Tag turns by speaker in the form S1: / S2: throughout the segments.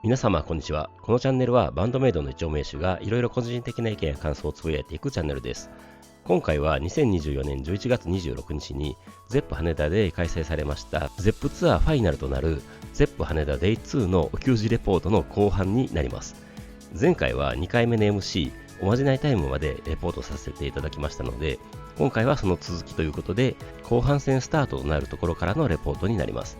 S1: 皆様こんにちは。このチャンネルはバンドメイドの一丁名手がいろいろ個人的な意見や感想をつぶやいていくチャンネルです。今回は2024年11月26日に ZEP 羽田で開催されました ZEP ツアーファイナルとなる ZEP 羽田 Day2 のお給仕レポートの後半になります。前回は2回目の MC おまじないタイムまでレポートさせていただきましたので、今回はその続きということで後半戦スタートとなるところからのレポートになります。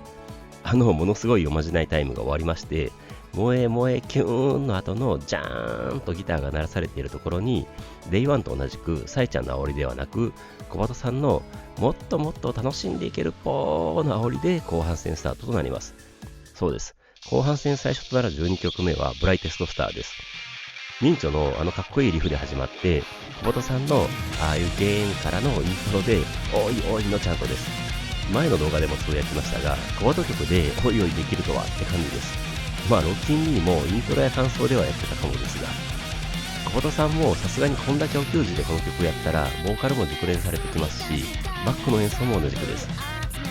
S1: ものすごいおまじないタイムが終わりまして、萌え萌えキューンの後のジャーンとギターが鳴らされているところに Day1 と同じくサイちゃんの煽りではなく小鳩さんのもっともっと楽しんでいけるぽーの煽りで後半戦スタートとなります。そうです。後半戦最初となる12曲目はブライテストスターです。ミンチョのかっこいいリフで始まって小鳩さんのああいうゲーンからのイントロでおいおいのチャントです。前の動画でもつぶやきましたが小鳩曲でおいおいできるとはって感じです。ロッキンにもイントロや感想ではやってたかもですが、小鳩さんもさすがにこんだけお給仕でこの曲やったらボーカルも熟練されてきますし、バックの演奏も同じくです。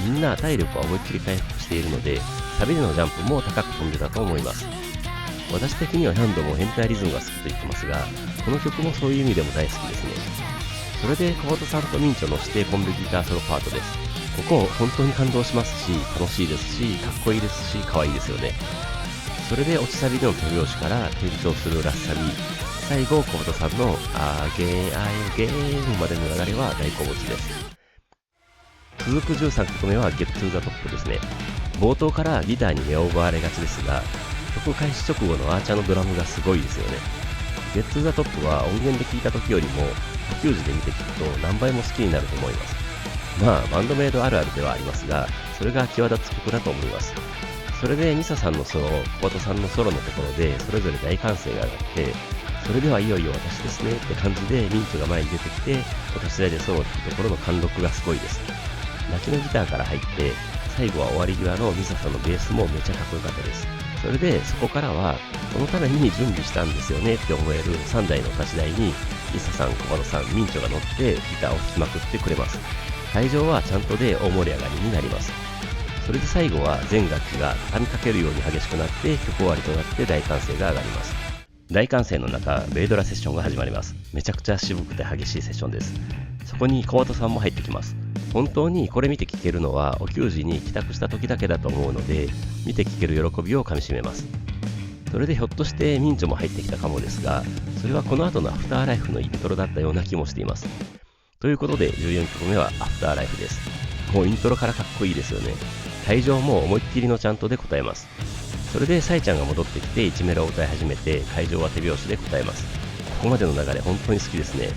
S1: みんな体力は思いっきり回復しているのでサビでのジャンプも高く飛んでたと思います。私的には何度も変態リズムが好きと言ってますが、この曲もそういう意味でも大好きですね。それで小鳩さんとミンチョの指定コンビギターソロパートです。ここ本当に感動しますし、楽しいですし、かっこいいですし、可愛いですよね。それで落ちサビでの手拍子から転調するラッサビ、最後小鳩さんのアーゲーアイゲーまでの流れは大好物です。続く13曲目は Get to the Top ですね。冒頭からギターに目を奪われがちですが、曲開始直後のアーチャーのドラムがすごいですよね。Get to the Top は音源で聴いた時よりもお給仕で見て聴くと何倍も好きになると思います。バンドメイドあるあるではありますが、それが際立つ曲だと思います。それでミサさんのソロ、小鳩さんのソロのところでそれぞれ大歓声が上がって、それではいよいよ私ですねって感じでミンチョが前に出てきてお立ち台でソロってところの貫禄がすごいです。泣きのギターから入って最後は終わり際のミサさんのベースもめちゃかっこよかったです。それでそこからはこのために準備したんですよねって思える3台の立ち台にミサさん、小鳩さん、ミンチョが乗ってギターを弾きまくってくれます。会場はちゃんとで大盛り上がりになります。それで最後は全楽器が畳みかけるように激しくなって曲終わりとなって大歓声が上がります。大歓声の中、ベイドラセッションが始まります。めちゃくちゃ渋くて激しいセッションです。そこに小鳩さんも入ってきます。本当にこれ見て聴けるのはお給仕に帰宅した時だけだと思うので、見て聴ける喜びをかみしめます。それでひょっとしてミンチョも入ってきたかもですが、それはこの後のアフターライフのイントロだったような気もしています。ということで14曲目はアフターライフです。もうイントロからかっこいいですよね。会場も思いっきりのチャントで答えます。それでサイちゃんが戻ってきて1メロを歌い始めて会場は手拍子で答えます。ここまでの流れ本当に好きですね。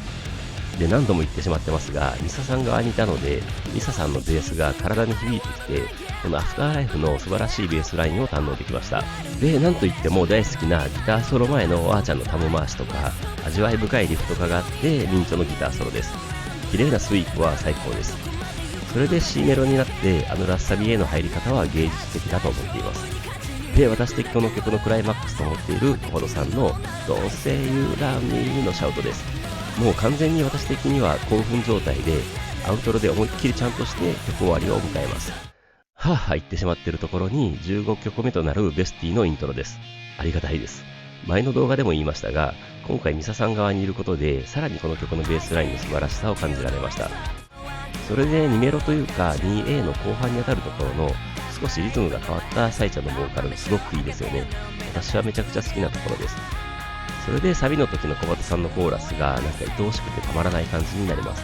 S1: で、何度も言ってしまってますが、ミサさん側にいたのでミサさんのベースが体に響いてきて、このアフターライフの素晴らしいベースラインを堪能できました。で、なんといっても大好きなギターソロ前のあーちゃんのタム回しとか味わい深いリフとかがあってミンチョのギターソロです。綺麗なスイープは最高です。それで C メロになってラッサビへの入り方は芸術的だと思っています。で、私的この曲のクライマックスと思っている小鳩さんの Don't say you love me のシャウトです。もう完全に私的には興奮状態でアウトロで思いっきりちゃんとして曲終わりを迎えます。はぁはぁ言ってしまっているところに15曲目となるベスティのイントロです。ありがたいです。前の動画でも言いましたが、今回ミサさん側にいることでさらにこの曲のベースラインの素晴らしさを感じられました。それで2メロというか 2A の後半にあたるところの少しリズムが変わったサイちゃんのボーカルすごくいいですよね。私はめちゃくちゃ好きなところです。それでサビの時の小鳩さんのコーラスがなんか愛おしくてたまらない感じになります。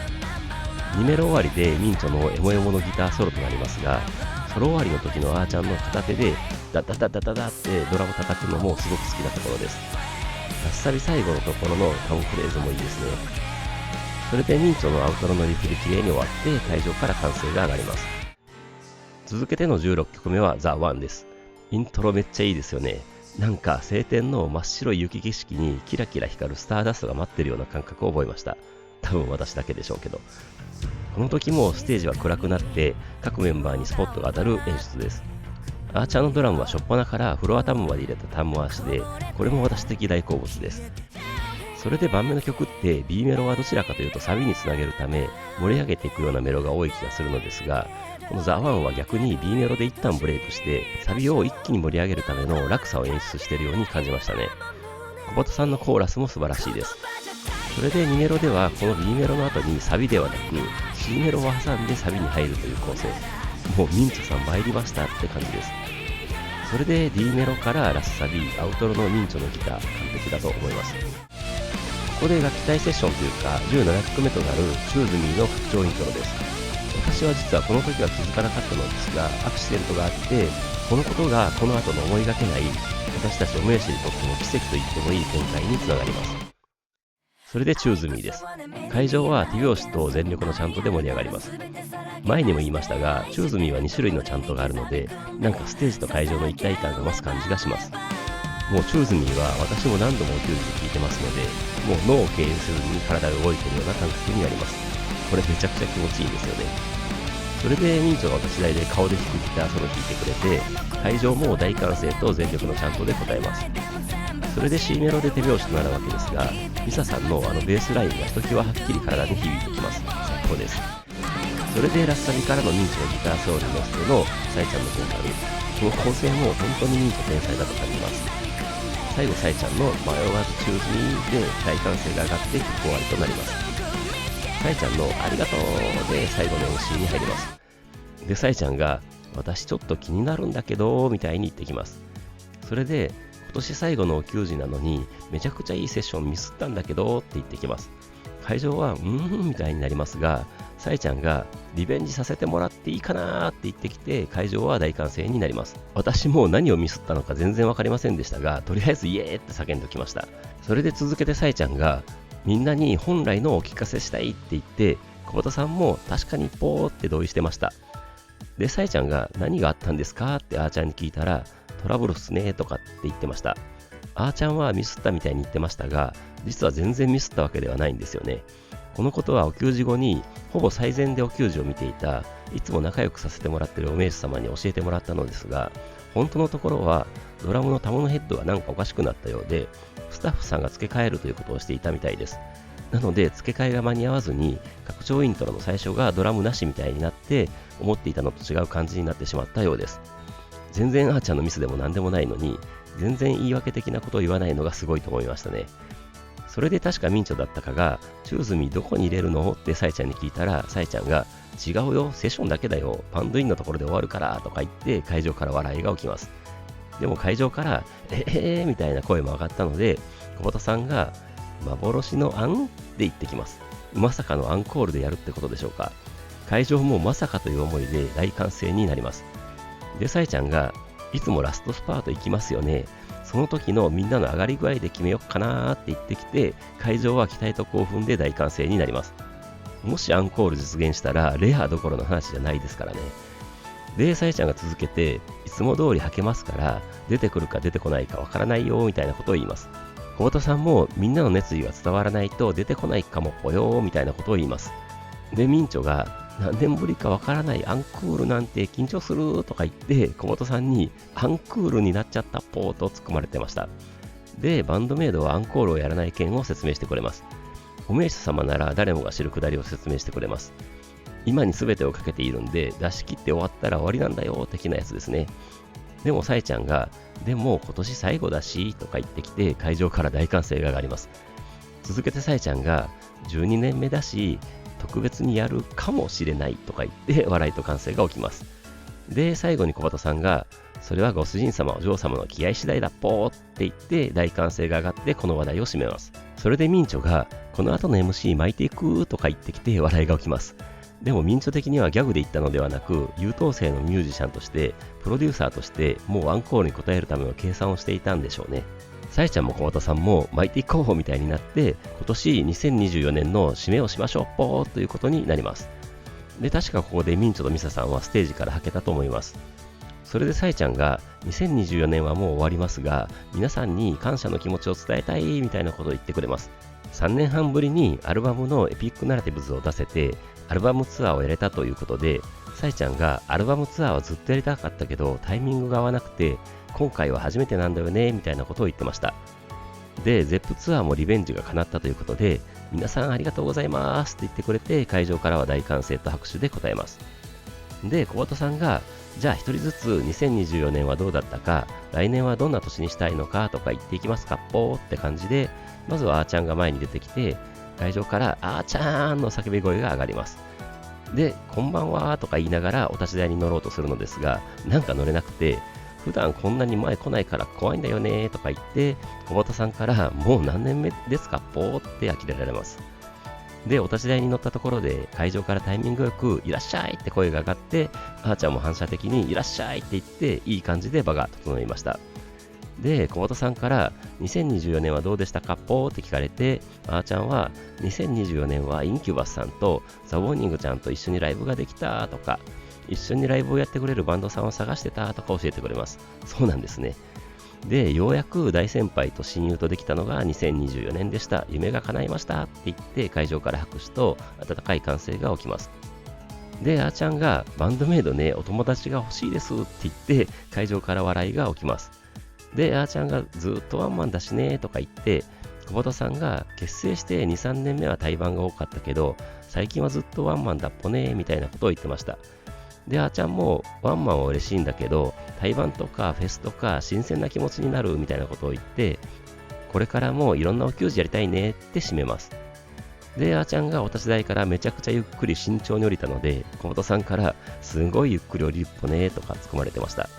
S1: 2メロ終わりでミンチョのエモエモのギターソロとなりますが、ソロ終わりの時のあーちゃんの片手でダダダダダダってドラム叩くのもすごく好きなところです。ラッサビ最後のところのカムフレーズもいいですね。それでミンチョのアウトロのリフで綺麗に終わって会場から歓声が上がります。続けての16曲目は The One です。イントロめっちゃいいですよね。なんか晴天の真っ白い雪景色にキラキラ光るスターダストが待ってるような感覚を覚えました。多分私だけでしょうけど。この時もステージは暗くなって各メンバーにスポットが当たる演出です。アーチャーのドラムは初っ端からフロアタムまで入れたタム回しで、これも私的大好物です。それで盤面の曲って B メロはどちらかというとサビにつなげるため盛り上げていくようなメロが多い気がするのですが、このザ・ワンは逆に B メロで一旦ブレイクしてサビを一気に盛り上げるための落差を演出しているように感じましたね。小畑さんのコーラスも素晴らしいです。それで2メロではこの B メロの後にサビではなく C メロを挟んでサビに入るという構成、もうミンチョさん参りましたって感じです。それで D メロからラスサビ、アウトロのミンチョのギター、完璧だと思います。ここで楽器対セッションというか17曲目となるチューズミーの拡張イントロです。私は実はこの時は気づかなかったのですが、アクシデントがあってこのことがこの後の思いがけない私たちお名手にとっても奇跡と言ってもいい展開につながります。それでチューズミーです。会場は手拍子と全力のチャントで盛り上がります。前にも言いましたが、チューズミーは2種類のチャントがあるので、なんかステージと会場の一体感が増す感じがします。もうチューズミーは私も何度もお給仕で聞いてますので、もう脳を経由せずに体が動いているような感覚になります。これめちゃくちゃ気持ちいいんですよね。それでミンチョが私代で顔で弾くギターソロ弾いてくれて、会場も大歓声と全力のチャントで応えます。それで C メロで手拍子となるわけですが、ミサさんのベースラインがひときわはっきり体に響いてきます。最高です。それでラッサビからのミンチのギターソロに乗せてのサイちゃんのボーカル、この構成も本当にミンチ天才だと感じます。最後サイちゃんの迷わずチューズミーで大歓声が上がって曲終わりとなります。サイちゃんのありがとうで最後の MC に入ります。でサイちゃんが私ちょっと気になるんだけどみたいに言ってきます。それで今年最後のお給仕なのにめちゃくちゃいいセッションミスったんだけどって言ってきます。会場はみたいになりますが、サイちゃんがリベンジさせてもらっていいかなーって言ってきて、会場は大歓声になります。私も何をミスったのか全然わかりませんでしたが、とりあえずイエーって叫んでおきました。それで続けてサイちゃんがみんなに本来のお聞かせしたいって言って、小畑さんも確かにポーって同意してました。でサイちゃんが何があったんですかってあーちゃんに聞いたら、トラブルっすねとかって言ってました。あーちゃんはミスったみたいに言ってましたが、実は全然ミスったわけではないんですよね。このことはお給仕後にほぼ最前でお給仕を見ていた、いつも仲良くさせてもらっているお名手様に教えてもらったのですが、本当のところはドラムのタムのヘッドがなんかおかしくなったようで、スタッフさんが付け替えるということをしていたみたいです。なので付け替えが間に合わずに拡張イントロの最初がドラムなしみたいになって、思っていたのと違う感じになってしまったようです。全然あーちゃんのミスでも何でもないのに、全然言い訳的なことを言わないのがすごいと思いましたね。それで確かミンチョだったかが、チューズミーどこに入れるのってサイちゃんに聞いたら、サイちゃんが違うよ、セッションだけだよ、パンドインのところで終わるからとか言って会場から笑いが起きます。でも会場からみたいな声も上がったので、小畑さんが幻のアンって言ってきます。まさかのアンコールでやるってことでしょうか。会場もまさかという思いで大歓声になります。でサイちゃんがいつもラストスパート行きますよね、その時のみんなの上がり具合で決めよっかなーって言ってきて、会場は期待と興奮で大歓声になります。もしアンコール実現したらレアどころの話じゃないですからね。でサイちゃんが続けて、いつも通り吐けますから出てくるか出てこないかわからないよみたいなことを言います。小畑さんもみんなの熱意が伝わらないと出てこないかもぽよーみたいなことを言います。でミンチョが何年ぶりかわからないアンクールなんて緊張するとか言って小本さんにアンクールになっちゃったポーと突っ込まれてました。でバンドメイドはアンコールをやらない件を説明してくれます。お名手様なら誰もが知るくだりを説明してくれます。今に全てをかけているんで出し切って終わったら終わりなんだよ的なやつですね。でもサイちゃんがでも今年最後だしとか言ってきて会場から大歓声が上がります。続けてサイちゃんが12年目だし特別にやるかもしれないとか言って笑いと歓声が起きます。で最後に小畑さんがそれはご主人様お嬢様の気合次第だっぽーって言って大歓声が上がってこの話題を締めます。それでミンチョがこの後の MC 巻いていくとか言ってきて笑いが起きます。でもミンチョ的にはギャグで言ったのではなく、優等生のミュージシャンとしてプロデューサーとしてもうアンコールに応えるための計算をしていたんでしょうね。サイちゃんも小畑さんも巻いていこうみたいになって今年2024年の締めをしましょうぽーということになります。で確かここでミンチョとミサさんはステージからはけたと思います。それでサイちゃんが2024年はもう終わりますが皆さんに感謝の気持ちを伝えたいみたいなことを言ってくれます。3年半ぶりにアルバムのエピックナラティブズを出せてアルバムツアーをやれたということで、サイちゃんがアルバムツアーはずっとやりたかったけどタイミングが合わなくて今回は初めてなんだよねみたいなことを言ってました。でゼップツアーもリベンジが叶ったということで皆さんありがとうございますって言ってくれて会場からは大歓声と拍手で応えます。で、小鳩さんが、じゃあ一人ずつ2024年はどうだったか、来年はどんな年にしたいのかとか言っていきますかっぽーって感じで、まずはあーちゃんが前に出てきて、会場からあーちゃーんの叫び声が上がります。で、こんばんはとか言いながらお立ち台に乗ろうとするのですが、なんか乗れなくて、普段こんなに前来ないから怖いんだよねとか言って、小鳩さんからもう何年目ですかっぽーって呆れられます。で、お立ち台に乗ったところで会場からタイミングよくいらっしゃいって声が上がって、あーちゃんも反射的にいらっしゃいって言っていい感じで場が整いました。で、小本さんから2024年はどうでしたかっぽーって聞かれて、あーちゃんは2024年はインキュバスさんとザ・ウォーニングちゃんと一緒にライブができたとか、一緒にライブをやってくれるバンドさんを探してたとか教えてくれます。そうなんですね。で、ようやく大先輩と親友とできたのが2024年でした。夢が叶いましたって言って会場から拍手と温かい歓声が起きます。で、あーちゃんがバンドメイドね、お友達が欲しいですって言って会場から笑いが起きます。で、あーちゃんがずっとワンマンだしねとか言って、小畑さんが結成して2、3年目は対バンが多かったけど、最近はずっとワンマンだっぽねみたいなことを言ってました。で、あーちゃんもワンマンは嬉しいんだけど、対バンとかフェスとか新鮮な気持ちになるみたいなことを言って、これからもいろんなお給仕やりたいねって締めます。で、あーちゃんがお立ち台からめちゃくちゃゆっくり慎重に降りたので、小畑さんからすごいゆっくり降りるっぽねとか突っ込まれてました。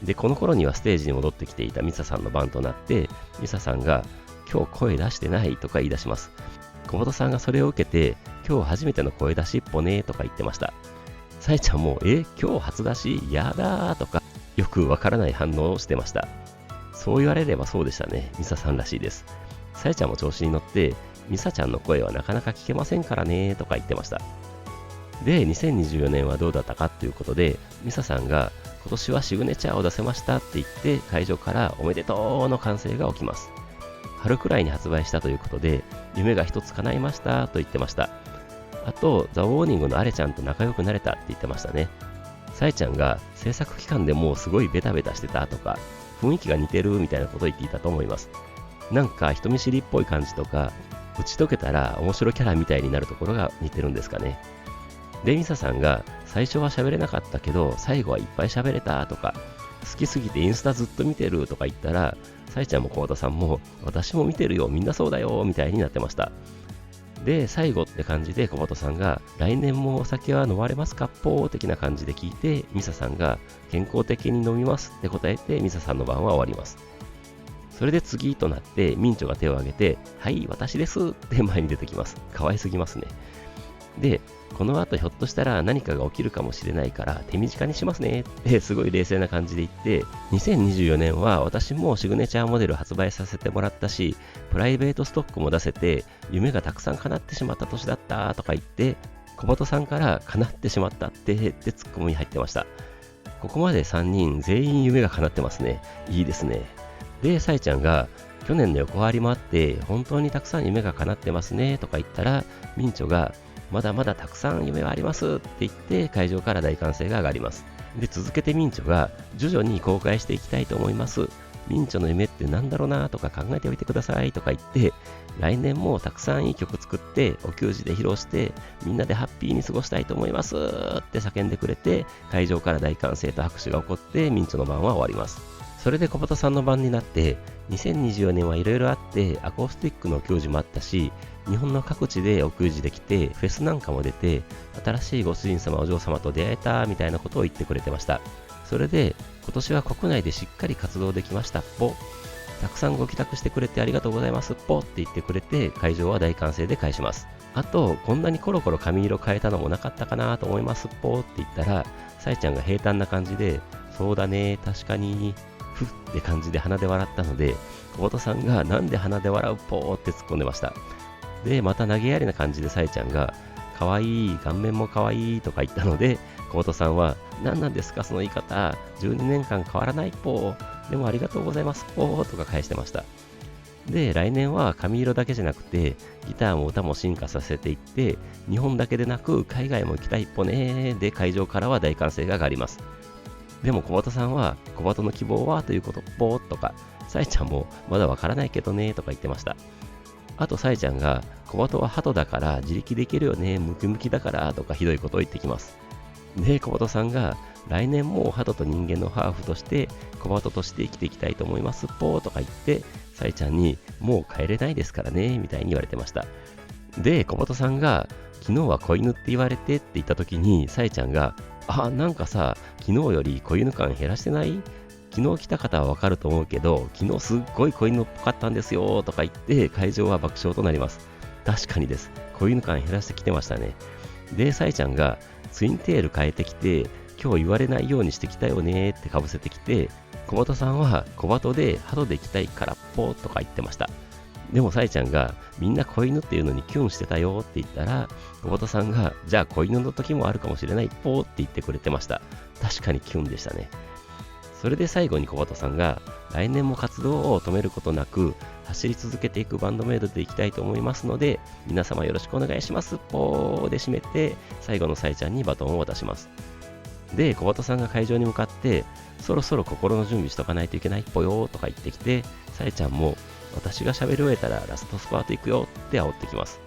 S1: で、この頃にはステージに戻ってきていたミサさんの番となって、ミサさんが今日声出してないとか言い出します。小畑さんがそれを受けて、今日初めての声出しっぽねとか言ってました。さえちゃんも、今日初出しやだーとか、よくわからない反応をしてました。そう言われればそうでしたね。ミサさんらしいです。さえちゃんも調子に乗って、ミサちゃんの声はなかなか聞けませんからねとか言ってました。で、2024年はどうだったかということで、ミサさんが今年はシグネチャーを出せましたって言って会場からおめでとうの歓声が起きます。春くらいに発売したということで、夢が一つ叶いましたと言ってました。あと、ザ・ウォーニングのアレちゃんと仲良くなれたって言ってましたね。サイちゃんが制作期間でもうすごいベタベタしてたとか、雰囲気が似てるみたいなことを言っていたと思います。なんか人見知りっぽい感じとか、打ち解けたら面白キャラみたいになるところが似てるんですかね。で、ミサさんが最初は喋れなかったけど、最後はいっぱい喋れたとか、好きすぎてインスタずっと見てるとか言ったら、サイちゃんもコウタさんも、私も見てるよ、みんなそうだよ、みたいになってました。で、最後って感じで小畑さんが、来年もお酒は飲まれますかっぽー的な感じで聞いて、ミサさんが、健康的に飲みますって答えて、ミサさんの番は終わります。それで次となって、ミンチョが手を挙げて、はい、私ですって前に出てきます。可愛すぎますね。で、この後ひょっとしたら何かが起きるかもしれないから手短にしますねってすごい冷静な感じで言って、2024年は私もシグネチャーモデル発売させてもらったし、プライベートストックも出せて夢がたくさん叶ってしまった年だったとか言って、小本さんから叶ってしまったってツッコミに入ってました。ここまで3人全員夢が叶ってますね。いいですね。で、サイちゃんが去年の横割りもあって本当にたくさん夢が叶ってますねとか言ったら、ミンチョがまだまだたくさん夢はありますって言って会場から大歓声が上がります。で、続けてミンチョが徐々に公開していきたいと思います。ミンチョの夢ってなんだろうなとか考えておいてくださいとか言って、来年もたくさんいい曲作ってお給仕で披露してみんなでハッピーに過ごしたいと思いますって叫んでくれて、会場から大歓声と拍手が起こってミンチョの番は終わります。それで小畑さんの番になって、2024年はいろいろあってアコースティックのお給仕もあったし、日本の各地でお給仕できてフェスなんかも出て、新しいご主人様お嬢様と出会えたみたいなことを言ってくれてました。それで今年は国内でしっかり活動できましたっぽ、たくさんご帰宅してくれてありがとうございますっぽって言ってくれて、会場は大歓声で返します。あと、こんなにコロコロ髪色変えたのもなかったかなと思いますっぽって言ったら、さえちゃんが平坦な感じで、そうだね確かにふって感じで鼻で笑ったので、小畑さんがなんで鼻で笑うっぽーって突っ込んでました。で、また投げやりな感じでさえちゃんが、かわいい、顔面もかわいいとか言ったので、小本さんは、何なんですかその言い方、12年間変わらないっぽー、でもありがとうございますっぽーとか返してました。で、来年は髪色だけじゃなくて、ギターも歌も進化させていって、日本だけでなく海外も行きたいっぽねーで、会場からは大歓声が上がります。でも小畑さんは、小畑の希望はということっぽーとか、さえちゃんもまだわからないけどねーとか言ってました。あと、さえちゃんが、小鳩は鳩だから自力できるよね、ムキムキだからとかひどいことを言ってきます。で、小鳩さんが、来年も鳩と人間のハーフとして小鳩として生きていきたいと思いますぽーとか言って、さえちゃんにもう帰れないですからねみたいに言われてました。で、小鳩さんが昨日は子犬って言われてって言った時に、さえちゃんが、なんかさ、昨日より子犬感減らしてない？昨日来た方はわかると思うけど、昨日すっごい子犬っぽかったんですよとか言って会場は爆笑となります。確かにです。子犬感減らしてきてましたね。で、さえちゃんがツインテール変えてきて、今日言われないようにしてきたよねってかぶせてきて、小鳩さんは小鳩で鳩で行きたいからっぽとか言ってました。でもさえちゃんがみんな子犬っていうのにキュンしてたよって言ったら、小鳩さんがじゃあ子犬の時もあるかもしれないぽって言ってくれてました。確かにキュンでしたね。それで最後に小鳩さんが来年も活動を止めることなく走り続けていくバンドメイドでいきたいと思いますので、皆様よろしくお願いしますぽーで締めて、最後のさえちゃんにバトンを渡します。で、小鳩さんが会場に向かって、そろそろ心の準備しとかないといけないっぽよとか言ってきて、さえちゃんも、私が喋り終えたらラストスパート行くよって煽ってきます。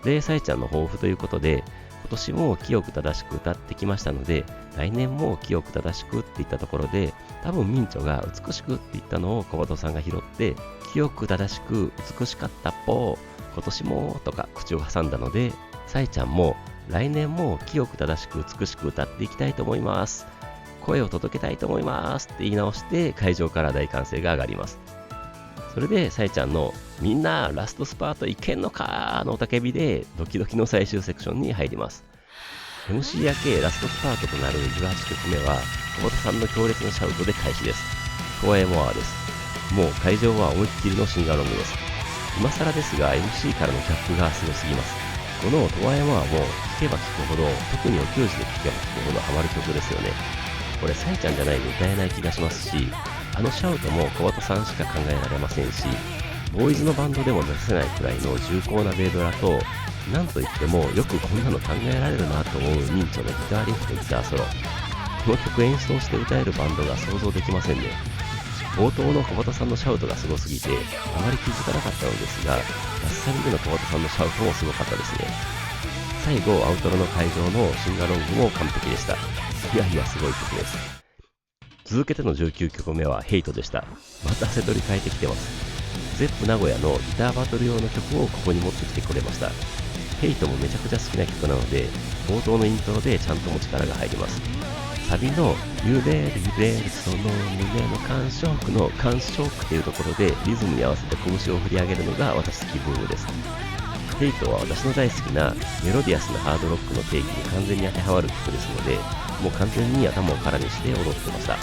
S1: で、さえちゃんの抱負ということで、今年も清く正しく歌ってきましたので、来年も清く正しくって言ったところで、多分ミンチョが美しくって言ったのを小鳩さんが拾って、清く正しく美しかったっぽ今年もとか口を挟んだので、さえちゃんも、来年も清く正しく美しく歌っていきたいと思います。声を届けたいと思いますって言い直して会場から大歓声が上がります。それでさえちゃんのみんなラストスパートいけんのかーの雄たけびでドキドキの最終セクションに入ります。MC 明けラストスパートとなる18曲目は小畑さんの強烈なシャウトで開始です。トワエモアです。もう会場は思いっきりのシンガロングです。今更ですが MC からのギャップがすごすぎます。このトワエモアも聴けば聴くほど、特にお給仕で聴けば聴くほどハマる曲ですよね。これさえちゃんじゃないと歌えない気がしますし、あのシャウトも小畑さんしか考えられませんし、ボーイズのバンドでも出せないくらいの重厚なベイドラと、なんといってもよくこんなの考えられるなと思うミンチョのギターリフとギターソロ。この曲演奏して歌えるバンドが想像できませんね。冒頭の小畑さんのシャウトがすごすぎてあまり気づかなかったのですが、ラスサビでの小畑さんのシャウトもすごかったですね。最後アウトロの会場のシンガロングも完璧でした。いやいやすごい曲です。続けての19曲目はヘイトでした。また瀬取り変えてきてます。ゼップ名古屋のギターバトル用の曲をここに持ってきてくれました。ヘイトもめちゃくちゃ好きな曲なので、冒頭のイントロでちゃんとも力が入ります。サビの揺れる揺れるその胸の感触の感触っていうところでリズムに合わせて拳を振り上げるのが私好きブームです。ヘイトは私の大好きなメロディアスなハードロックの定義に完全に当てはまる曲ですので、もう完全に頭を空にして踊ってました。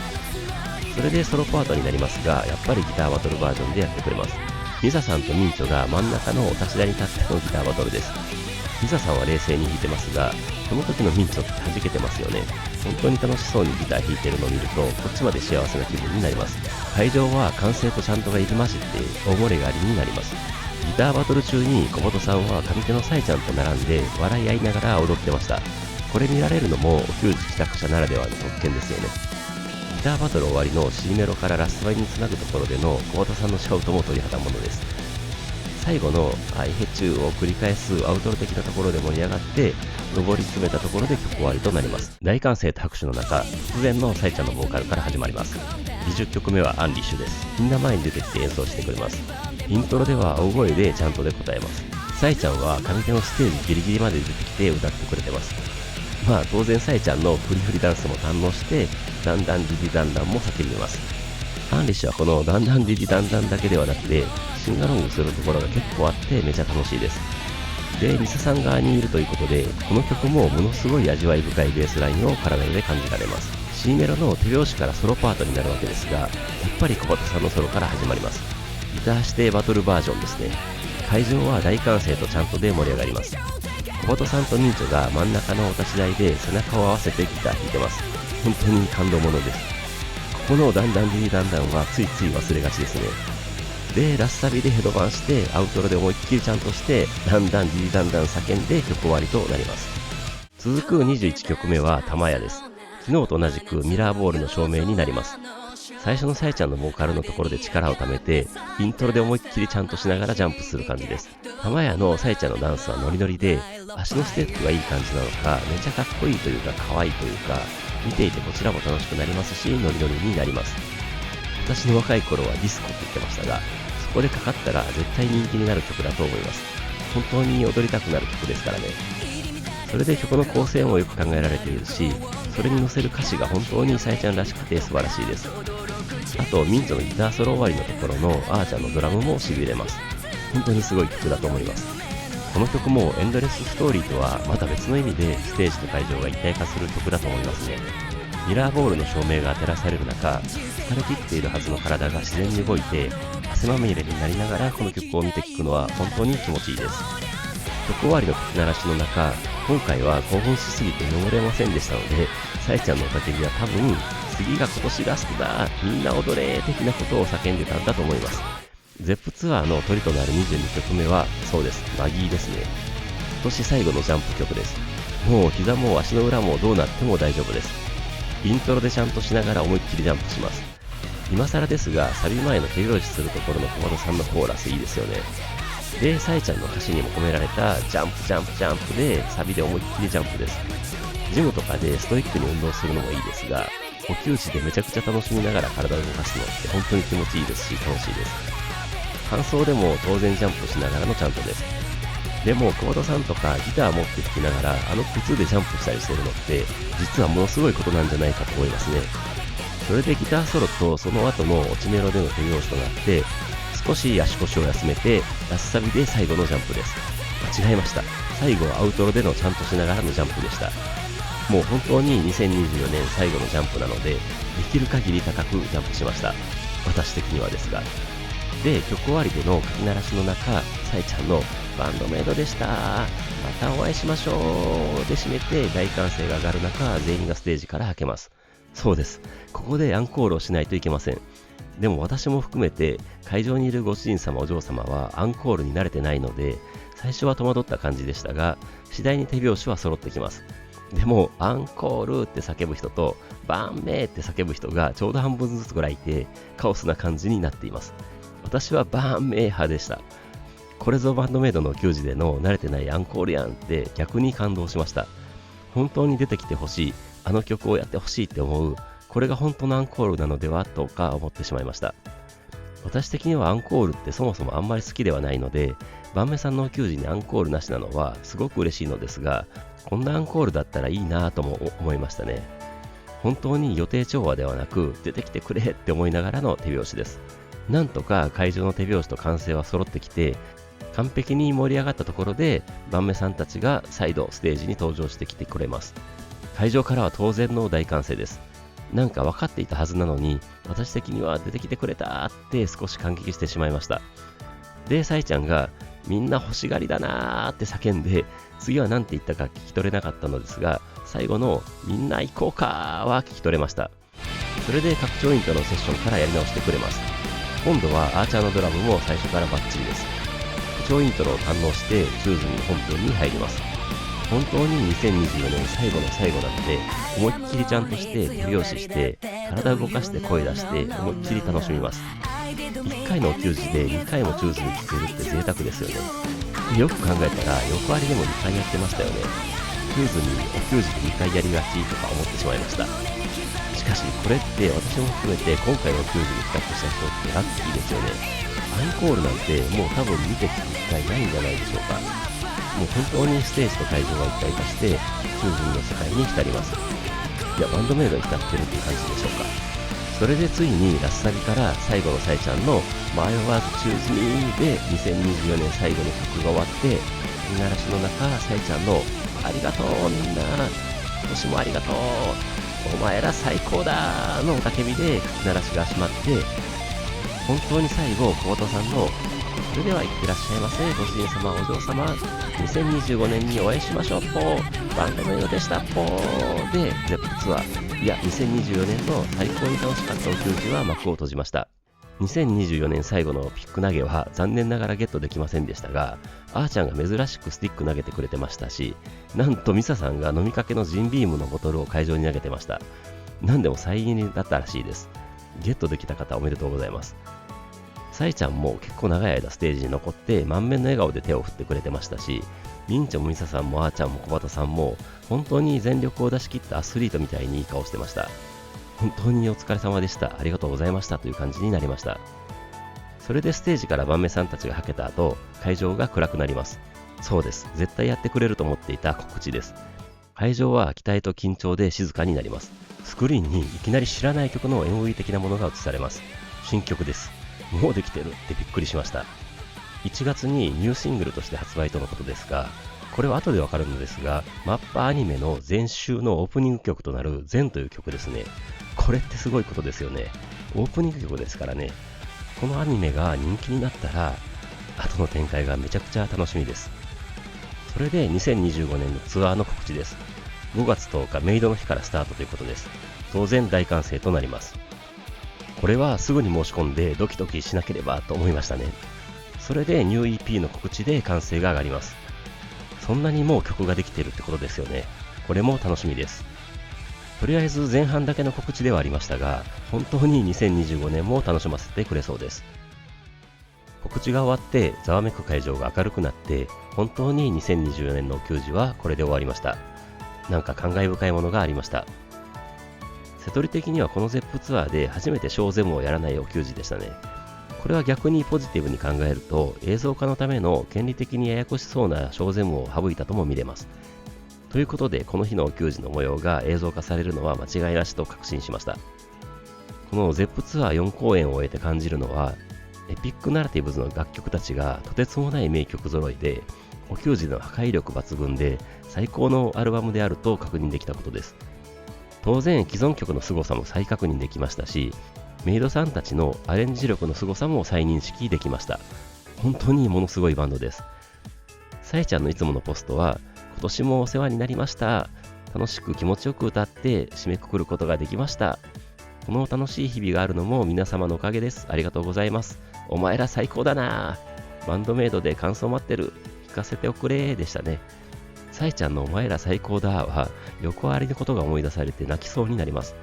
S1: それでソロパートになりますが、やっぱりギターバトルバージョンでやってくれます。ミサさんとミンチョが真ん中のお立ち台に立ってのギターバトルです。ミサさんは冷静に弾いてますが、この時のミンチョって弾けてますよね。本当に楽しそうにギター弾いてるのを見ると、こっちまで幸せな気分になります。会場は歓声とチャントが入り混じって大盛り上がりになります。ギターバトル中に小本さんは上手のサイちゃんと並んで笑い合いながら踊ってました。これ見られるのもお給仕帰宅者ならではの特権ですよね。ギターバトル終わりの C メロからラストバイにつなぐところでの小畑さんのシャウトも鳥肌ものです。最後のアイヘチューを繰り返すアウトロ的なところで盛り上がって上り詰めたところで曲終わりとなります。大歓声と拍手の中、突然のサイちゃんのボーカルから始まります。20曲目はアンリッシュです。みんな前に出てきて演奏してくれます。イントロでは大声でちゃんとで答えます。サイちゃんは上手のステージギリギリまで出てきて歌ってくれてます。まあ当然サイちゃんのフリフリダンスも堪能してダンダンディディダンダンも叫びます。アンリッシュはこのダンダンディディダンダンだけではなくてシンガロングするところが結構あってめちゃ楽しいです。で、ミサさん側にいるということでこの曲もものすごい味わい深いベースラインを体で感じられます。C メロの手拍子からソロパートになるわけですが、やっぱり小畑さんのソロから始まります。ギター指定バトルバージョンですね。会場は大歓声とちゃんとで盛り上がります。小畑さんとミンチョが真ん中のお立ち台で背中を合わせてギター弾いてます。本当に感動ものです。このダンダンディダンダンはついつい忘れがちですね。で、ラスサビでヘドバンしてアウトロで思いっきりちゃんとしてダンダンディダンダン叫んで曲終わりとなります。続く21曲目は玉屋です。昨日と同じくミラーボールの照明になります。最初のさえちゃんのボーカルのところで力を貯めて、イントロで思いっきりちゃんとしながらジャンプする感じです。玉屋のさえちゃんのダンスはノリノリで、足のステップがいい感じなのか、めちゃかっこいいというか可愛いというか、見ていてこちらも楽しくなりますし、ノリノリになります。私の若い頃はディスコって言ってましたが、そこでかかったら絶対人気になる曲だと思います。本当に踊りたくなる曲ですからね。それで曲の構成もよく考えられているし、それに乗せる歌詞が本当にさえちゃんらしくて素晴らしいです。あとミントのギターソロ終わりのところのあーちゃんのドラムも痺れます。本当にすごい曲だと思います。この曲もエンドレスストーリーとはまた別の意味でステージと会場が一体化する曲だと思いますね。ミラーボールの照明が照らされる中、疲れ切っているはずの体が自然に動いて汗まみれになりながらこの曲を見て聴くのは本当に気持ちいいです。曲終わりの聞き鳴らしの中、今回は興奮しすぎて眠れませんでしたので、さえちゃんの雄たけびは多分次が今年ラストだ、みんな踊れ的なことを叫んでたんだと思います。ゼップツアーのトリとなる22曲目は、そうです、マギーですね。今年最後のジャンプ曲です。もう膝も足の裏もどうなっても大丈夫です。イントロでちゃんとしながら思いっきりジャンプします。今更ですが、サビ前の手拍子するところの小窓さんのコーラスいいですよね。で、さえちゃんの歌詞にも込められたジャンプジャンプジャンプでサビで思いっきりジャンプです。ジムとかでストイックに運動するのもいいですが、お給仕でめちゃくちゃ楽しみながら体を動かすのって本当に気持ちいいですし楽しいです。感想でも当然ジャンプしながらのちゃんとです。でも久保田さんとかギター持って弾きながら靴でジャンプしたりしてるのって実はものすごいことなんじゃないかと思いますね。それでギターソロとその後の落ちメロでの手拍子となって少し足腰を休めてラスサビで最後のジャンプです。間違えました。最後はアウトロでのちゃんとしながらのジャンプでした。もう本当に2024年最後のジャンプなのでできる限り高くジャンプしました。私的にはですが。で、曲終わりでの書き鳴らしの中、さえちゃんのバンドメイドでした、またお会いしましょうで締めて大歓声が上がる中、全員がステージからはけます。そうです。ここでアンコールをしないといけません。でも私も含めて会場にいるご主人様お嬢様はアンコールに慣れてないので、最初は戸惑った感じでしたが、次第に手拍子は揃ってきます。でもアンコールって叫ぶ人とバンメーって叫ぶ人がちょうど半分ずつぐらいいて、カオスな感じになっています。私はバーンメー派でした。これぞバンドメイドの球児での慣れてないアンコールやんって逆に感動しました。本当に出てきてほしい、あの曲をやってほしいって思う、これが本当のアンコールなのではとか思ってしまいました。私的にはアンコールってそもそもあんまり好きではないので、バンメさんの球児にアンコールなしなのはすごく嬉しいのですが、こんなアンコールだったらいいなぁとも思いましたね。本当に予定調和ではなく出てきてくれって思いながらの手拍子です。なんとか会場の手拍子と歓声は揃ってきて、完璧に盛り上がったところでバンメさんたちが再度ステージに登場してきてくれます。会場からは当然の大歓声です。なんか分かっていたはずなのに、私的には出てきてくれたって少し感激してしまいました。で、さえちゃんがみんな欲しがりだなーって叫んで、次は何て言ったか聞き取れなかったのですが、最後のみんな行こうかーは聞き取れました。それで拡張イントのセッションからやり直してくれます。今度はアーチャーのドラムも最初からバッチリです。拡張イントロを堪能してチューズに本編に入ります。本当に2024年最後の最後なので、思いっきりちゃんとして手拍子して体を動かして声出して思いっきり楽しみます。1回のお給仕で2回もチューズに聴けるって贅沢ですよね。よく考えたら横割りでも2回やってましたよね。チューズにお給仕で2回やりがちとか思ってしまいました。しかしこれって私も含めて今回の給仕に帰宅した人ってラッキーですよね。アンコールなんてもう多分見て聞く機会ないんじゃないでしょうか。もう本当にステージと会場が一体化してチューズの世界に浸ります。いや、バンドメイドに浸ってるっていう感じでしょうか。それでついにラスサビから最後のさえちゃんの迷わずチューズミーで2024年最後の曲が終わって、吹き鳴らしの中、さえちゃんのありがとうみんな、今年もありがとう、お前ら最高だの雄たけびで吹き鳴らしが閉まって、本当に最後、小本さんのそれでは行ってらっしゃいませ、ご主人様、お嬢様、2025年にお会いしましょう、ポー、バンドメイドでした、ポーで、ゼップツアー、いや、2024年の最高に楽しかったお給仕は幕を閉じました。2024年最後のピック投げは残念ながらゲットできませんでしたが、あーちゃんが珍しくスティック投げてくれてましたし、なんとミサさんが飲みかけのジンビームのボトルを会場に投げてました。なんでも再現だったらしいです。ゲットできた方おめでとうございます。さえちゃんも結構長い間ステージに残って満面の笑顔で手を振ってくれてましたし、みんちょもみささんもあーちゃんも小畑さんも本当に全力を出し切ったアスリートみたいにいい顔してました。本当にお疲れ様でした、ありがとうございましたという感じになりました。それでステージから晩目さんたちがはけた後、会場が暗くなります。そうです、絶対やってくれると思っていた告知です。会場は期待と緊張で静かになります。スクリーンにいきなり知らない曲の MV 的なものが映されます。新曲です。もうできてるってびっくりしました。1月にニューシングルとして発売とのことですが、これは後でわかるのですが、マッパアニメの前週のオープニング曲となるゼンという曲ですね。これってすごいことですよね。オープニング曲ですからね。このアニメが人気になったら、後の展開がめちゃくちゃ楽しみです。それで2025年のツアーの告知です。5月10日メイドの日からスタートということです。当然大歓声となります。これはすぐに申し込んでドキドキしなければと思いましたね。それでニュー EP の告知で歓声が上がります。そんなにもう曲ができているってことですよね。これも楽しみです。とりあえず前半だけの告知ではありましたが、本当に2025年も楽しませてくれそうです。告知が終わってざわめく会場が明るくなって、本当に2024年の球児はこれで終わりました。なんか感慨深いものがありました。瀬戸利的にはこの ZEP ツアーで初めて小ゼムをやらないお球児でしたね。これは逆にポジティブに考えると、映像化のための権利的にややこしそうな小ゼムを省いたとも見れます。ということで、この日のお球児の模様が映像化されるのは間違いなしと確信しました。この ZEP ツアー4公演を終えて感じるのは、エピックナラティブズの楽曲たちがとてつもない名曲揃いで、お球児の破壊力抜群で最高のアルバムであると確認できたことです。当然既存曲の凄さも再確認できましたし、メイドさんたちのアレンジ力の凄さも再認識できました。本当にものすごいバンドです。さえちゃんのいつものポストは、今年もお世話になりました。楽しく気持ちよく歌って締めくくることができました。この楽しい日々があるのも皆様のおかげです。ありがとうございます。お前ら最高だな。バンドメイドで感想待ってる。聞かせておくれでしたね。さえちゃんのお前ら最高だは横ありのことが思い出されて泣きそうになります。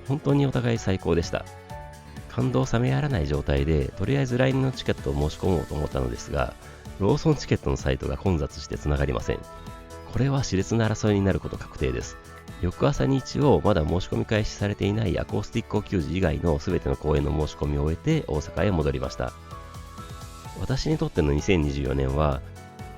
S1: 本当にお互い最高でした。感動冷めやらない状態でとりあえず来年のチケットを申し込もうと思ったのですが、ローソンチケットのサイトが混雑してつながりません。これは熾烈な争いになること確定です。翌朝に一応まだ申し込み開始されていないアコースティックお球児以外の全ての公演の申し込みを終えて大阪へ戻りました。私にとっての2024年は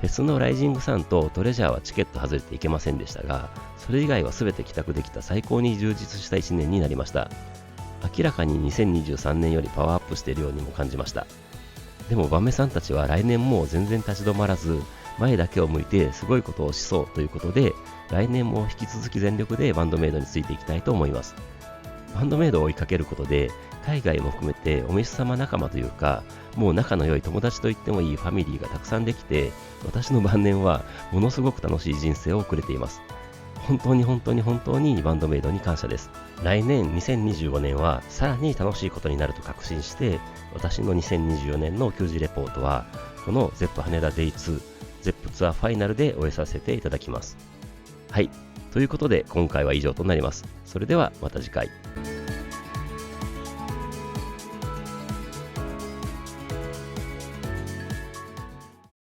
S1: フェスのライジングサンとトレジャーはチケット外れていけませんでしたが、それ以外は全て帰宅できた最高に充実した1年になりました。明らかに2023年よりパワーアップしているようにも感じました。でもバメさんたちは来年も全然立ち止まらず、前だけを向いてすごいことをしそうということで、来年も引き続き全力でバンドメイドについていきたいと思います。バンドメイドを追いかけることで、海外も含めてお召し様仲間というか、もう仲の良い友達と言ってもいいファミリーがたくさんできて、私の晩年はものすごく楽しい人生を送れています。本当に本当に本当にバンドメイドに感謝です。来年2025年はさらに楽しいことになると確信して、私の2024年の球児レポートはこの ZEP 羽田 Day2 ZEP ツアーファイナルで終えさせていただきます。はい、ということで今回は以上となります。それではまた次回。